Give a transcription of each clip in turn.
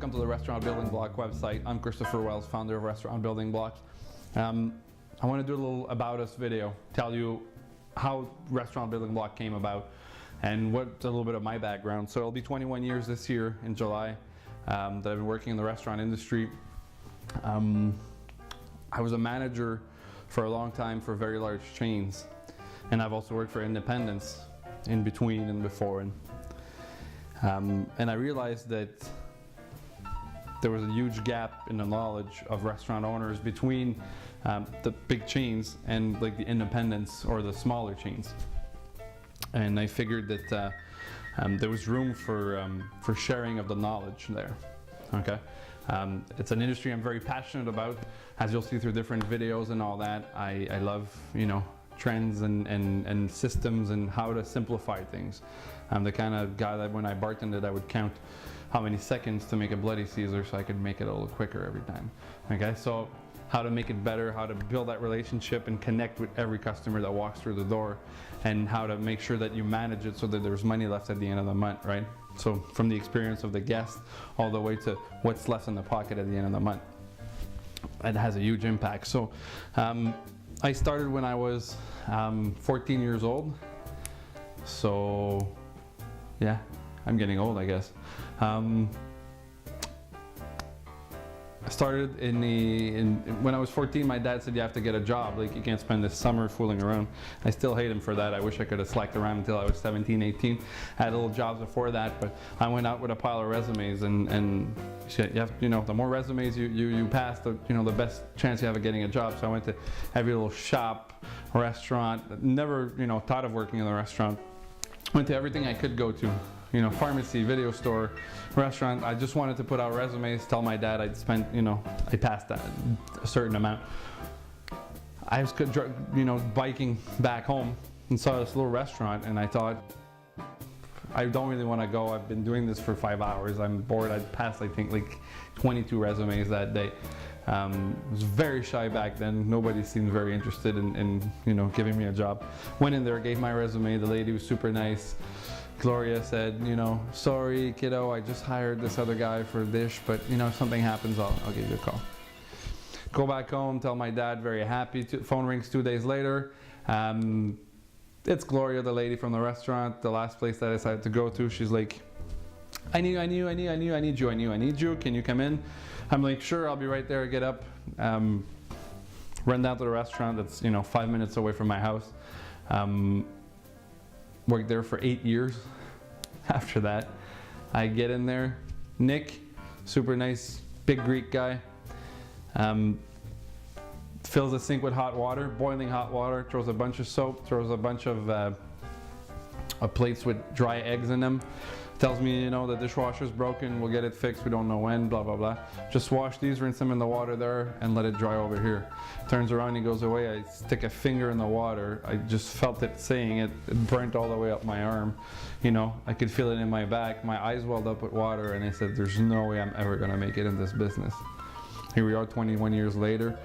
welcome to the Restaurant Building Block website. I'm Christopher Wells, founder of Restaurant Building Block. I want to do a little about us video, tell you how Restaurant Building Block came about and what's a little bit of my background. So it'll be 21 years this year in July that I've been working in the restaurant industry. I was a manager for a long time for very large chains, and I've also worked for independents in between and before. And I realized that there was a huge gap in the knowledge of restaurant owners between the big chains and like the independents or the smaller chains. And I figured that there was room for sharing of the knowledge there. Okay, it's an industry I'm very passionate about, as you'll see through different videos and all that. I love, trends and systems and how to simplify things. I'm the kind of guy that when I bartended, I would count how many seconds to make a Bloody Caesar so I could make it a little quicker every time. Okay, so how to make it better, how to build that relationship and connect with every customer that walks through the door, and how to make sure that you manage it so that there's money left at the end of the month, right? So from the experience of the guest all the way to what's left in the pocket at the end of the month. It has a huge impact. So I started when I was 14 years old. So yeah, I'm getting old, I guess. I started when I was 14, my dad said you have to get a job, like you can't spend this summer fooling around. I still hate him for that. I wish I could have slacked around until I was 17, 18. I had little jobs before that, but I went out with a pile of resumes, and you have, the more resumes you pass, the best chance you have of getting a job. So I went to every little shop, restaurant, never thought of working in a restaurant. Went to everything I could go to. Pharmacy, video store, restaurant. I just wanted to put out resumes, tell my dad I'd spent, I passed that a certain amount. I was, biking back home and saw this little restaurant, and I thought, I don't really want to go. I've been doing this for 5 hours. I'm bored. I'd passed, I think, like 22 resumes that day. I was very shy back then. Nobody seemed very interested in giving me a job. Went in there, gave my resume. The lady was super nice. Gloria said, sorry kiddo, I just hired this other guy for a dish, but if something happens, I'll give you a call. Go back home, tell my dad, very happy. Phone rings 2 days later. It's Gloria, the lady from the restaurant, the last place that I decided to go to. She's like, I need you, can you come in? I'm like, sure, I'll be right there, get up. Run down to the restaurant that's 5 minutes away from my house. Worked there for 8 years. After that, I get in there. Nick, super nice, big Greek guy. Fills the sink with hot water, boiling hot water, throws a bunch of soap, throws a bunch of plates with dry eggs in them. Tells me, the dishwasher's broken, we'll get it fixed, we don't know when, blah, blah, blah. Just wash these, rinse them in the water there, and let it dry over here. Turns around, he goes away, I stick a finger in the water. I just felt it saying it burnt all the way up my arm. I could feel it in my back. My eyes welled up with water, and I said, there's no way I'm ever gonna make it in this business. Here we are 21 years later.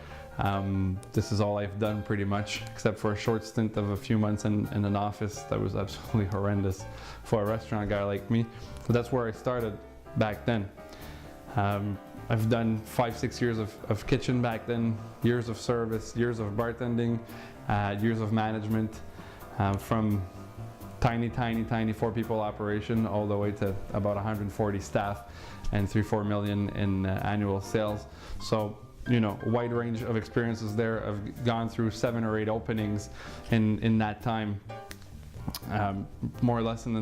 This is all I've done pretty much, except for a short stint of a few months in an office that was absolutely horrendous for a restaurant guy like me. So that's where I started back then. I've done 5-6 years of kitchen back then, years of service, years of bartending, years of management, from tiny 4-people operation all the way to about 140 staff and 3-4 million in annual sales. So a wide range of experiences there. I've gone through 7 or 8 openings in that time, more or less in the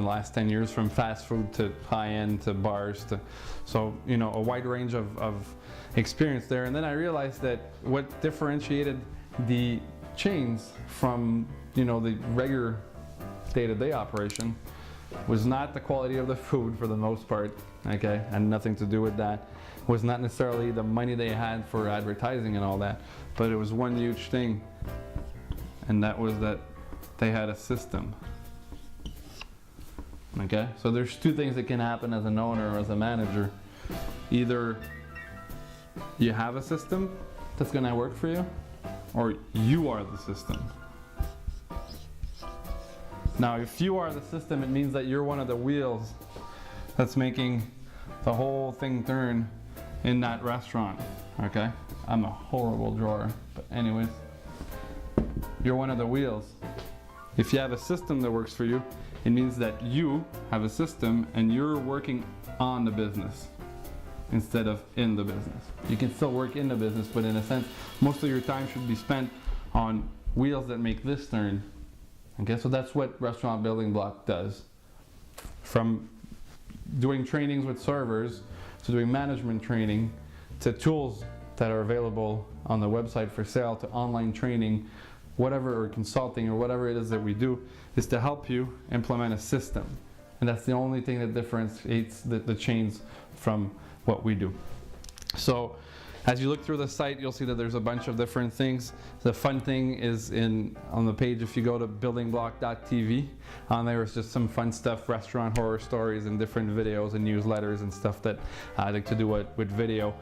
last 10 years, from fast food to high-end to bars to, so a wide range of experience there. And then I realized that what differentiated the chains from the regular day-to-day operation was not the quality of the food, for the most part, okay, and nothing to do with that. Was not necessarily the money they had for advertising and all that, but it was one huge thing, and that was that they had a system. Okay, so there's 2 things that can happen as an owner or as a manager. Either you have a system that's gonna work for you, or you are the system. Now, if you are the system, it means that you're one of the wheels that's making the whole thing turn in that restaurant, okay? I'm a horrible drawer, but anyways, you're one of the wheels. If you have a system that works for you, it means that you have a system and you're working on the business instead of in the business. You can still work in the business, but in a sense, most of your time should be spent on wheels that make this turn. Okay, so that's what Restaurant Building Block does. From doing trainings with servers, to doing management training, to tools that are available on the website for sale, to online training, whatever, or consulting, or whatever it is that we do, is to help you implement a system. And that's the only thing that differentiates the chains from what we do. So as you look through the site, you'll see that there's a bunch of different things. The fun thing is on the page, if you go to buildingblock.tv, on there is just some fun stuff, restaurant horror stories and different videos and newsletters and stuff that I like to do with video.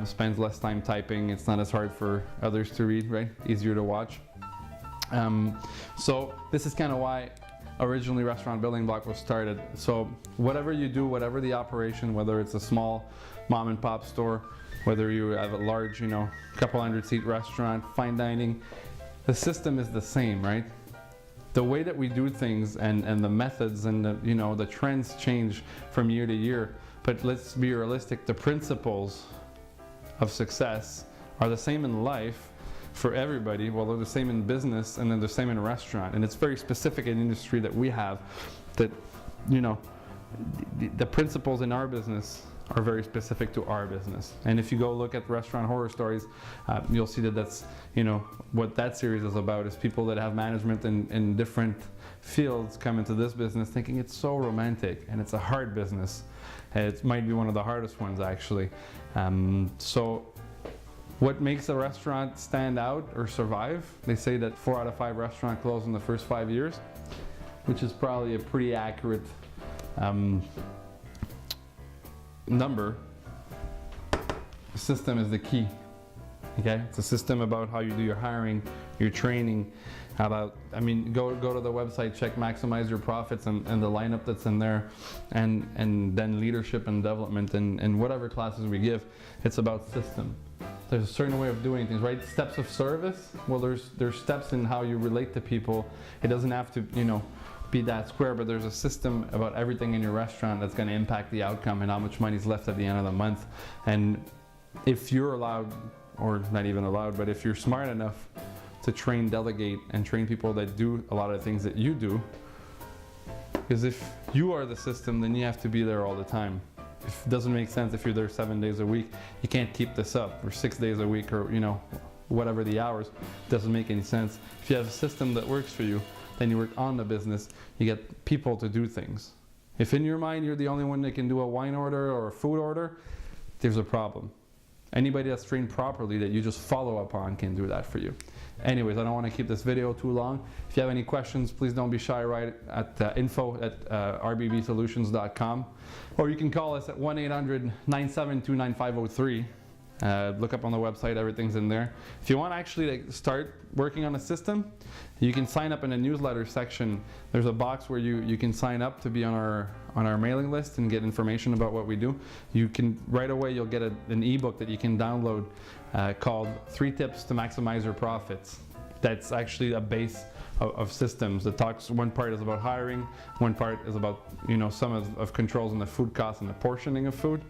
Spends less time typing, it's not as hard for others to read, right? Easier to watch. So this is kind of why originally Restaurant Building Block was started. So whatever you do, whatever the operation, whether it's a small mom and pop store, whether you have a large, couple 100-seat restaurant, fine dining, the system is the same, right? The way that we do things and the methods and the trends change from year to year, but let's be realistic, the principles of success are the same in life for everybody. Well, they're the same in business and then the same in a restaurant, and it's very specific in industry that we have, that the principles in our business are very specific to our business. And if you go look at Restaurant Horror Stories, you'll see that that's what that series is about, is people that have management in different fields come into this business thinking it's so romantic, and it's a hard business. It might be one of the hardest ones, actually. So what makes a restaurant stand out or survive? They say that 4 out of 5 restaurants close in the first 5 years, which is probably a pretty accurate number. The system is the key. Okay, it's a system about how you do your hiring, your training, go to the website, check Maximize Your Profits and the lineup that's in there, and then leadership and development and whatever classes we give. It's about system. There's a certain way of doing things, right? Steps of service. Well, there's steps in how you relate to people. It doesn't have to be that square, but there's a system about everything in your restaurant that's going to impact the outcome and how much money is left at the end of the month. And if you're allowed, or not even allowed, but if you're smart enough to train, delegate, and train people that do a lot of the things that you do, because if you are the system, then you have to be there all the time. It doesn't make sense if you're there 7 days a week. You can't keep this up, or 6 days a week, or whatever the hours. It doesn't make any sense. If you have a system that works for you, then you work on the business, you get people to do things. If in your mind you're the only one that can do a wine order or a food order, there's a problem. Anybody that's trained properly that you just follow up on can do that for you. Anyways, I don't want to keep this video too long. If you have any questions, please don't be shy. Write at info@rbbsolutions.com, or you can call us at 1-800-972-9503. Look up on the website, everything's in there. If you want to actually start working on a system, you can sign up in the newsletter section. There's a box where you can sign up to be on our mailing list and get information about what we do. You can, right away, you'll get an ebook that you can download called 3 Tips to Maximize Your Profits. That's actually a base of systems that talks. One part is about hiring, one part is about some of controls on the food costs and the portioning of food,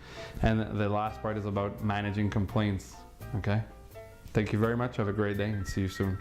and the last part is about managing complaints. Okay, thank you very much, have a great day, and see you soon.